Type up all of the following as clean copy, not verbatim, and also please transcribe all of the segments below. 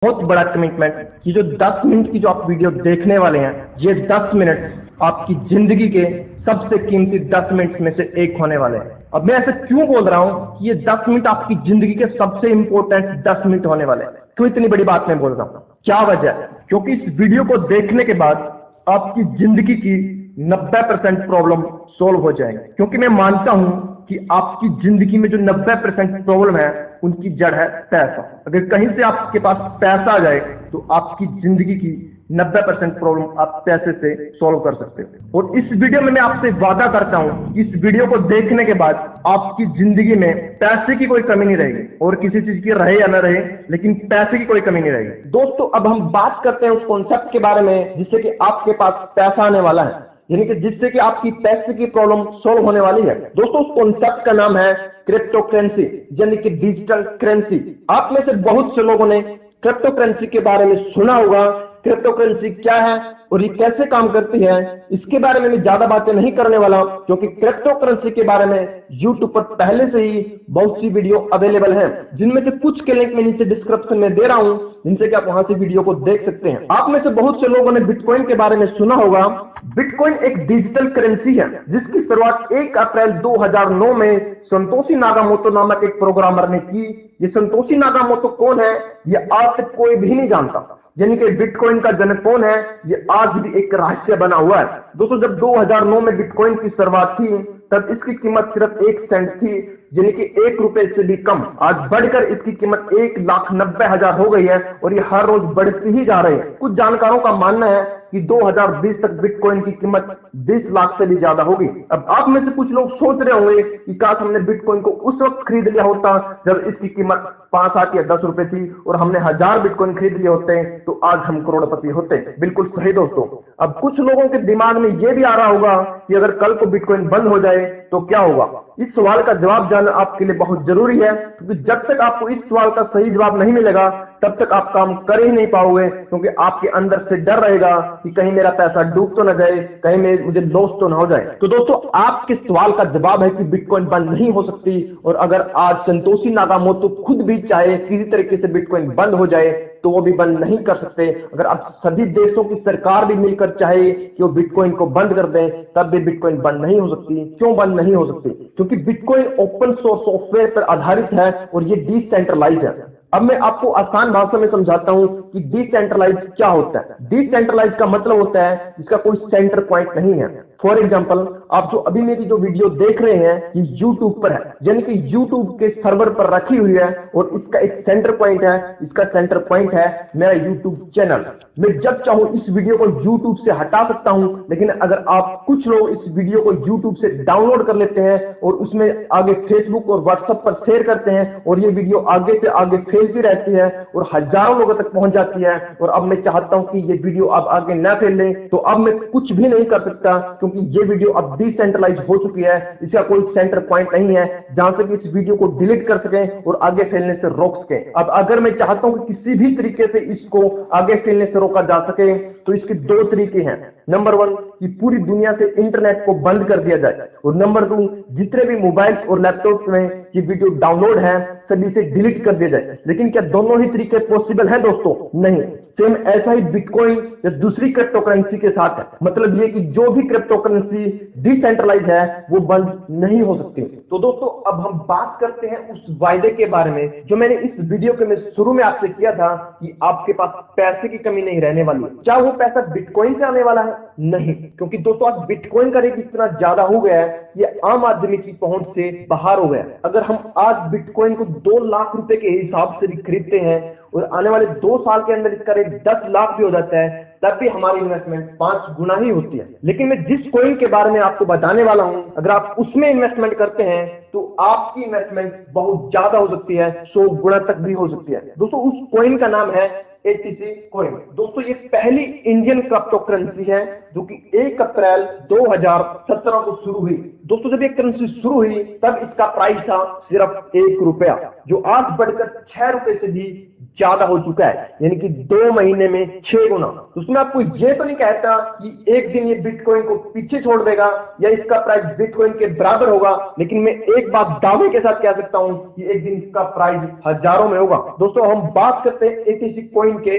बहुत बड़ा कमिटमेंट कि जो 10 मिनट की जो आप वीडियो देखने वाले हैं, ये 10 मिनट आपकी जिंदगी के सबसे कीमती 10 मिनट में से एक होने वाले हैं। अब मैं ऐसे क्यों बोल रहा हूं कि ये 10 मिनट आपकी जिंदगी के सबसे इंपॉर्टेंट 10 मिनट होने वाले हैं? क्यों इतनी बड़ी बात मैं बोल रहा हूं? क्या वजह है? क्योंकि इस वीडियो को देखने के बाद आपकी जिंदगी की 90% प्रॉब्लम सोल्व हो जाएंगे। क्योंकि मैं मानता हूं कि आपकी जिंदगी में जो 90% प्रॉब्लम है उनकी जड़ है पैसा। अगर कहीं से आपके पास पैसा आ जाए तो आपकी जिंदगी की 90% प्रॉब्लम आप पैसे से सॉल्व कर सकते हो। और इस वीडियो में मैं आपसे वादा करता हूं कि इस वीडियो को देखने के बाद आपकी जिंदगी में पैसे की कोई कमी नहीं रहेगी, और किसी चीज की रहे या ना रहे, लेकिन पैसे की कोई कमी नहीं रहेगी। दोस्तों, अब हम बात करते हैं उस कॉन्सेप्ट के बारे में जिससे कि आपके पास पैसा आने वाला है, यानी कि जिससे कि आपकी पैसे की प्रॉब्लम सॉल्व होने वाली है। दोस्तों, उस कॉन्सेप्ट का नाम है क्रिप्टो करेंसी, यानी कि डिजिटल करेंसी। आप में से बहुत से लोगों ने क्रिप्टो करेंसी के बारे में सुना होगा। क्रिप्टो करेंसी क्या है और ये कैसे काम करती है, इसके बारे में मैं ज्यादा बातें नहीं करने वाला, क्योंकि क्रिप्टो करेंसी के बारे में YouTube पर पहले से ही बहुत सी वीडियो अवेलेबल हैं, जिनमें से कुछ के लिंक मैं नीचे डिस्क्रिप्शन में दे रहा हूं, जिनसे कि आप वहां से वीडियो को देख सकते हैं। आप में से बहुत से लोगों ने बिटकॉइन के बारे में सुना होगा। बिटकॉइन एक डिजिटल करेंसी है जिसकी शुरुआत 1 अप्रैल 2009 में संतोषी नागामोटो नामक एक प्रोग्रामर ने की। ये संतोषी नागामोटो कौन है, ये आज तक कोई भी नहीं जानता। यानी कि बिटकॉइन का जनक कौन है, ये आज भी एक रहस्य बना हुआ है। दोस्तों, जब 2009 में बिटकॉइन की शुरुआत थी तब इसकी कीमत सिर्फ 1 सेंट थी, यानी कि 1 रुपए से भी कम। आज बढ़कर इसकी कीमत 1,90,000 हो गई है और ये हर रोज बढ़ती ही जा रही है। कुछ जानकारों का मानना है कि 2020 तक बिटकॉइन की कीमत 20 लाख से भी ज्यादा होगी। अब आप में से कुछ लोग सोच रहे होंगे कि काश हमने बिटकॉइन को उस वक्त खरीद लिया होता जब इसकी कीमत 5, 7 या 10 रुपए थी, और हमने 1000 बिटकॉइन खरीद लिए होते तो आज हम करोड़पति होते। बिल्कुल सही दोस्तों। अब कुछ लोगों के दिमाग में यह भी आ रहा होगा कि अगर कल को बिटकॉइन बंद हो जाए तो क्या होगा। इस सवाल का जवाब जानना आपके लिए बहुत जरूरी है, क्योंकि जब तक आपको इस सवाल का सही जवाब नहीं मिलेगा तब तक आप काम कर ही नहीं पाओगे, क्योंकि आपके अंदर से डर रहेगा कि कहीं मेरा पैसा डूब तो ना जाए, कहीं मुझे लॉस तो ना हो जाए। तो दोस्तों, आपके सवाल का जवाब है कि बिटकॉइन बंद नहीं हो सकती, और अगर आज संतोषी नागामोटो खुद भी चाहे किसी तरीके से बिटकॉइन बंद हो जाए तो वो भी बंद नहीं कर सकते। अगर अब सभी देशों की सरकार भी मिलकर चाहे कि वो बिटकॉइन को बंद कर दें तब भी बिटकॉइन बंद नहीं हो सकती। क्यों बंद नहीं हो सकती? क्योंकि बिटकॉइन ओपन सोर्स सॉफ्टवेयर पर आधारित है और ये डिसेंट्रलाइज है। अब मैं आपको आसान भाषा में समझाता हूं कि डिसेंट्रलाइज क्या होता है। डिसेंट्रलाइज का मतलब होता है जिसका कोई सेंटर पॉइंट नहीं है। फॉर एग्जांपल, आप जो अभी मेरी जो वीडियो देख रहे हैं ये YouTube पर है, यानी कि YouTube के सर्वर पर रखी हुई है और इसका एक सेंटर पॉइंट है। इसका सेंटर पॉइंट है मेरा YouTube चैनल। मैं जब चाहूं इस वीडियो को YouTube से हटा सकता हूं, लेकिन अगर आप कुछ लोग इस वीडियो को YouTube से डाउनलोड कर लेते हैं और उसमें आगे Facebook और WhatsApp पर शेयर करते हैं और ये वीडियो आगे से आगे फैलती रहती है और हजारों लोगों तक पहुंच जाती है, और अब मैं चाहता हूं कि ये वीडियो अब आगे ना फैले, तो अब मैं कुछ भी नहीं कर सकता, क्योंकि ये वीडियो अब डिसेंट्रलाइज हो चुकी है। इसका कोई सेंटर पॉइंट नहीं है जहां से कि इस वीडियो को डिलीट कर सकें और आगे फैलने से रोक सकें। अब अगर मैं चाहता हूं कि किसी भी तरीके से इसको आगे फैलने से रोका जा सके तो इसके 2 तरीके हैं। नंबर 1 कि पूरी दुनिया से इंटरनेट को बंद कर दिया जाए, और नंबर 2 जितने भी मोबाइल और लैपटॉप में ये वीडियो डाउनलोड है सभी से डिलीट कर दिया जाए। लेकिन क्या दोनों ही तरीके पॉसिबल है दोस्तों? नहीं। सेम ऐसा ही बिटकॉइन या दूसरी क्रिप्टो करेंसी के साथ है। मतलब ये कि जो भी क्रिप्टो करेंसी डिसेंट्रलाइज है वो बंद नहीं हो सकती। तो दोस्तों, अब हम बात करते हैं उस वायदे के बारे में जो मैंने इस वीडियो के में शुरू में आपसे किया था कि आपके पास पैसे की कमी नहीं रहने वाली। क्या वो पैसा बिटकॉइन से आने वाला है? नहीं, क्योंकि दोस्तों आज बिटकॉइन का रेट इतना ज्यादा हो गया है, ये आम आदमी की पहुंच से बाहर हो गया। अगर हम आज बिटकॉइन को 2 लाख रुपए के हिसाब से भी खरीदते हैं और आने वाले 2 साल के अंदर इसका रेट 10 लाख भी हो जाता है, तब भी हमारी इन्वेस्टमेंट 5 गुना ही होती है। लेकिन मैं जिस कॉइन के बारे में आपको बताने वाला हूं, अगर आप उसमें इन्वेस्टमेंट करते हैं तो आपकी इन्वेस्टमेंट बहुत ज्यादा हो सकती है, 100 गुना तक भी हो सकती है। दोस्तों, उस कॉइन का नाम है ATC कॉइन। दोस्तों, ये पहली इंडियन क्रिप्टो करेंसी है जो कि 1 अप्रैल 2017 को शुरू हुई। दोस्तों, जब ये करेंसी शुरू हुई तब इसका प्राइस था सिर्फ 1 रुपया, जो आज बढ़कर 6 रुपए से भी ज्यादा हो चुका है, यानी कि 2 महीने में 6 गुना। तो उसमें आपको ये तो नहीं कहता कि एक दिन ये बिटकॉइन को पीछे छोड़ देगा या इसका प्राइस बिटकॉइन के बराबर होगा, लेकिन मैं एक बात दावे के साथ कह सकता हूं कि एक दिन इसका प्राइस हजारों में होगा। दोस्तों हम बात करते हैं एटीसी कॉइन के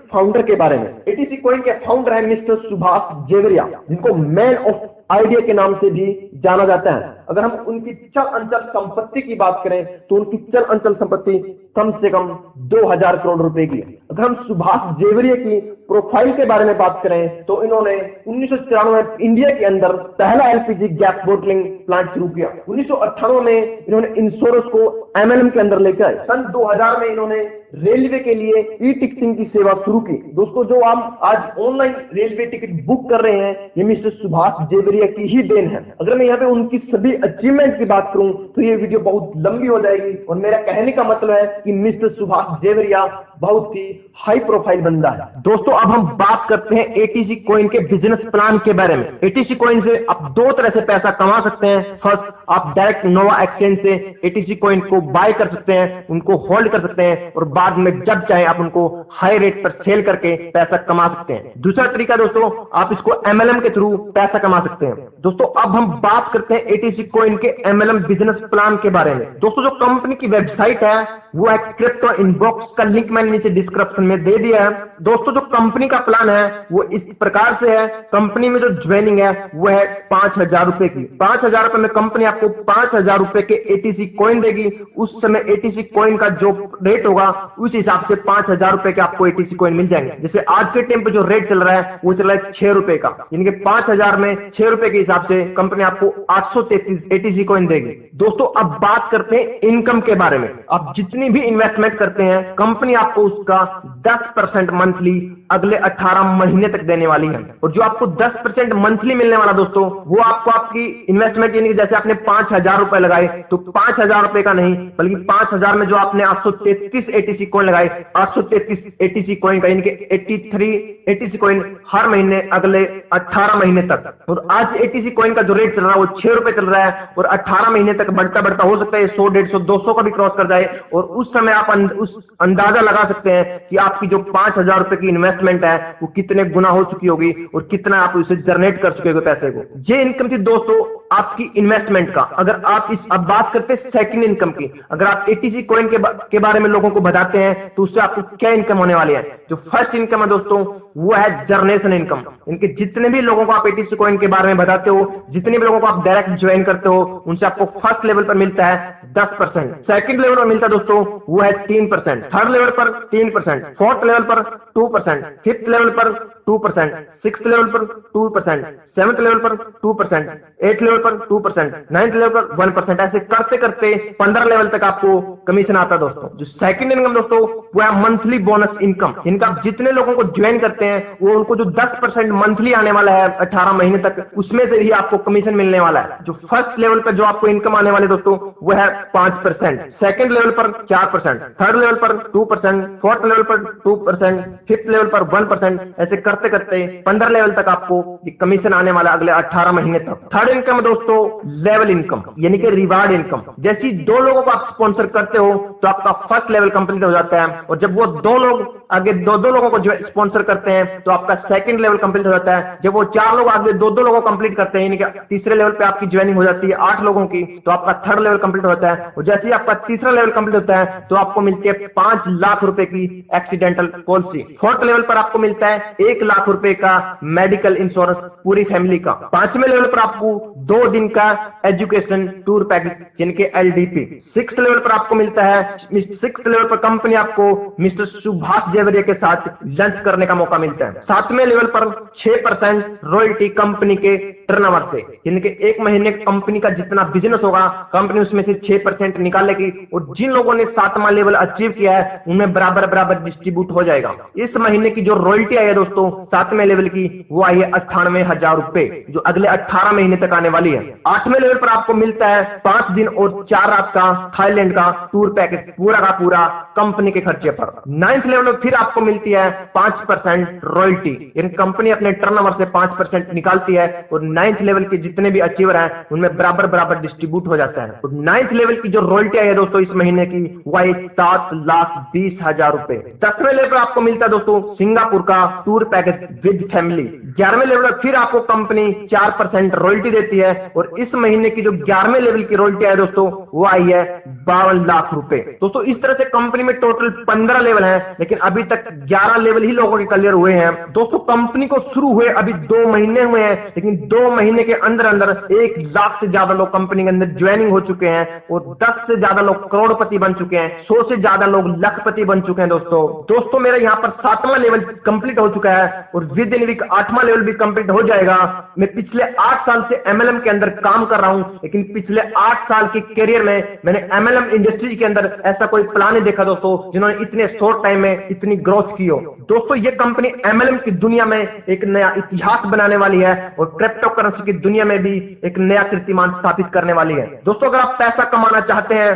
फाउंडर के बारे में। एटीसी कॉइन के फाउंडर है मिस्टर सुभाष जेवरिया, जिनको मैन ऑफ आइडिया के नाम से भी जाना जाता है। अगर हम उनकी चल अंचल संपत्ति की बात करें तो उनकी चल अंचल संपत्ति कम से कम 2000 करोड़ रुपए की है। अगर हम सुभाष जेवरिया की प्रोफाइल के बारे में बात करें तो इन्होंने 1994 में इंडिया के अंदर पहला एलपीजी गैस बोटलिंग प्लांट शुरू किया। 1998 में इन्होंने इंश्योरेंस को एमएलएम के अंदर लेकर आए। सन 2000 में इन्होंने रेलवे के लिए ई टिकटिंग की सेवा शुरू की। दोस्तों जो हम आज ऑनलाइन रेलवे टिकट बुक कर रहे हैं ये मिस्टर सुभाष जेवरिया की ही देन है। अगर मैं यहाँ पे उनकी सभी अचीवमेंट की बात करूं तो ये वीडियो बहुत लंबी हो जाएगी और मेरा कहने का मतलब है कि मिस्टर सुभाष जेवरिया बहुत ही हाई प्रोफाइल बंदा है। दोस्तों अब हम बात करते हैं एटीसी कॉइन के बिजनेस प्लान के बारे में। एटीसी कॉइन से आप 2 तरह से पैसा कमा सकते हैं। फर्स्ट, आप डायरेक्ट नोवा एक्सचेंज से एटीसी कॉइन को बाय कर सकते हैं, उनको होल्ड कर सकते हैं और बाद में जब चाहे आप उनको हाई रेट पर सेल करके पैसा कमा सकते हैं। दूसरा तरीका दोस्तों, आप इसको एमएलएम के थ्रू पैसा कमा सकते हैं। दोस्तों अब हम बात करते हैं एटीसी कॉइन के एमएलएम बिजनेस प्लान के बारे में। दोस्तों जो कंपनी की वेबसाइट है वो है क्रिप्टो इनबॉक्स, का लिंक मैंने नीचे डिस्क्रिप्शन में दे दिया है। दोस्तों जो कंपनी का प्लान है वो इस प्रकार से है। कंपनी में जो ज्वाइनिंग है वो है 5000 रुपए की। 5000 रुपए में कंपनी आपको 5000 रुपए के एटीसी कॉइन देगी। उस समय एटीसी कॉइन का जो रेट होगा उस हिसाब से 5000 रुपए के आपको एटीसी कॉइन मिल जाएंगे। जैसे आज के टाइम पे जो रेट चल रहा है वो चल रहा है 6 रुपए का, यानी कि 5000 में 6 रुपए के हिसाब से कंपनी आपको 833 एटीसी कॉइन देगी। दोस्तों अब बात करते हैं इनकम के बारे में। आप जितनी भी इन्वेस्टमेंट करते हैं कंपनी आपको उसका 10% मंथली अगले 18 महीने तक देने वाली है। और जो आपको 10% मंथली मिलने वाला दोस्तों वो आपको आपकी इन्वेस्टमेंट, यानी कि जैसे आपने 5000 रुपए लगाए तो 5000 रुपए का नहीं बल्कि 5000 में जो आपने 833 एटीसी कॉइन लगाए, 833 एटीसी कॉइन का, यानी कि 83 एटीसी कॉइन हर महीने अगले 18 महीने तक। और आज एटीसी कॉइन का जो रेट चल रहा है वो 6 रुपए चल रहा है और 18 महीने तक बढ़ता बढ़ता हो सकता है 100, 150, 200 का भी क्रॉस कर जाए। और उस समय आप उस अंदाजा लगा सकते हैं कि आपकी जो 5000 रुपए की इन्वेस्टमेंट है वो कितने गुना हो चुकी होगी और कितना आप उसे जनरेट कर चुके हो पैसे को। ये इनकम थी दोस्तों आपकी इन्वेस्टमेंट का। अगर आप अब बात करते हैं सेकंड इनकम की, अगर आप एटीसी कॉइन के बारे में लोगों को बताते हैं तो उससे आपको क्या इनकम होने वाली है। जो फर्स्ट इनकम है दोस्तों वो है जर्नेशन इनकम। इनके जितने भी लोगों को आप एटीसी कॉइन के बारे में बताते हो, जितने भी लोगों को आप डायरेक्ट ज्वाइन करते हो, उनसे आपको फर्स्ट लेवल पर मिलता है 10%, सेकंड लेवल पर मिलता है दोस्तों वो है 3%, थर्ड लेवल पर 3%, फोर्थ लेवल पर 2%, फिफ्थ लेवल पर 2%, सिक्स्थ लेवल पर 2%, सेवंथ लेवल पर 2%, एथ लेवल पर 2%, नाइन्थ लेवल पर 1%। ऐसे करते करते 15 लेवल तक आपको कमीशन आता है दोस्तों। जो सेकंड इनकम दोस्तों वो है मंथली बोनस इनकम। इनका आप जितने लोगों को ज्वाइन करते हैं वो उनको जो 10% मंथली आने वाला है 18 महीने तक, उसमें से ही आपको कमीशन मिलने वाला है। जो फर्स्ट लेवल पर जो आपको इनकम आने वाले दोस्तों वो है 5%, सेकंड लेवल पर 4%, थर्ड लेवल पर 2%, फोर्थ लेवल पर 2%, फिफ्थ लेवल पर 1%। ऐसे करते करते 15 लेवल तक आपको कमीशन आने वाला अगले 18 महीने तक। थर्ड इनकम दोस्तों लेवल इनकम, यानी कि रिवार्ड इनकम। जैसे 2 लोगों को आप स्पॉन्सर करते हो तो आपका फर्स्ट लेवल कंप्लीट हो जाता है और जब वो 2 लोग आगे 2 लोगों को जो स्पॉन्सर करते हैं तो आपका सेकंड लेवल कंप्लीट हो जाता है। जब वो 4 लोग आगे 2 लोगों को कंप्लीट करते हैं, यानी कि तीसरे लेवल पे आपकी ज्वाइनिंग हो जाती है 8 लोगों की, तो आपका थर्ड लेवल कंप्लीट होता है। और जैसे ही आपका तीसरा लेवल कंप्लीट होता है तो आपको मिलती है 5 लाख रुपए की एक्सीडेंटल पॉलिसी। फोर्थ लेवल पर आपको मिलता है 1 लाख रुपए का मेडिकल इंश्योरेंस पूरी फैमिली का। 5वें लेवल पर आपको 2 दिन का एजुकेशन टूर पैकेज, यानी कि एलडीपी। 6th लेवल पर आपको मिलता है, 6th लेवल पर कंपनी आपको मिस्टर सुभाष जेवरिया के साथ लंच करने का मौका मिलता है। 7वें लेवल पर 6% रॉयल्टी कंपनी के टर्नओवर से, यानी कि 1 महीने कंपनी का जितना बिजनेस होगा कंपनी उसमें से 6% निकालेगी और जिन लोगों ने 7वां लेवल अचीव किया है उनमें बराबर बराबर डिस्ट्रीब्यूट हो जाएगा। इस महीने की जो रॉयल्टी आई है दोस्तों 7वें लेवल की वो आई है 98,000 रुपए, जो अगले 18 महीने तक आने वाली है। 8वें लेवल पर आपको मिलता है 5 दिन और 4 रात का थाईलैंड का टूर पैकेज, पूरा का पूरा कंपनी के खर्चे पर। 9th लेवल में फिर फिर आपको मिलती है 5% रॉयल्टी। यानी कंपनी अपने टर्नओवर से 5% निकालती है और 9th लेवल के जितने भी अचीवर हैं उनमें बराबर बराबर डिस्ट्रीब्यूट हो जाता है। और 9th लेवल की जो रॉयल्टी है दोस्तों इस महीने की वह 7,20,000 रुपए। 10वें लेवल पर आपको मिलता है दोस्तों सिंगापुर का टूर पैकेज विद फैमिली। 11वें लेवल पर फिर आपको कंपनी 4% रॉयल्टी देती है और इस महीने की जो 11वें लेवल की रॉयल्टी है दोस्तों वो आई है 52 लाख रुपए। दोस्तों इस तरह से कंपनी में टोटल 15 लेवल हैं, लेकिन अभी तक 11 लेवल ही लोगों के क्लियर हुए हैं। दोस्तों कंपनी को शुरू हुए अभी 2 महीने हुए हैं, लेकिन 2 महीने के अंदर अंदर 1 लाख से ज्यादा लोग कंपनी के अंदर ज्वाइनिंग हो चुके हैं और 10 से ज्यादा लोग करोड़पति बन चुके हैं, 100 से ज्यादा लोग लखपति बन चुके हैं। दोस्तों मेरा यहाँ पर 7वां लेवल कंप्लीट हो चुका है और विद इन वीक 8वां लेवल भी कंप्लीट हो जाएगा। मैं पिछले 8 साल से एमएलएम के अंदर काम कर रहा हूं, लेकिन पिछले 8 साल के करियर में मैंने एमएलएम इंडस्ट्री के अंदर ऐसा कोई प्लान नहीं देखा दोस्तों जिन्होंने इतने शॉर्ट टाइम में इतनी ग्रोथ की हो। दोस्तों ये कंपनी एमएलएम की दुनिया में एक नया इतिहास बनाने वाली है और क्रिप्टो करेंसी की दुनिया में भी एक नया कीर्तिमान स्थापित करने वाली है। दोस्तों अगर आप पैसा कमाना चाहते हैं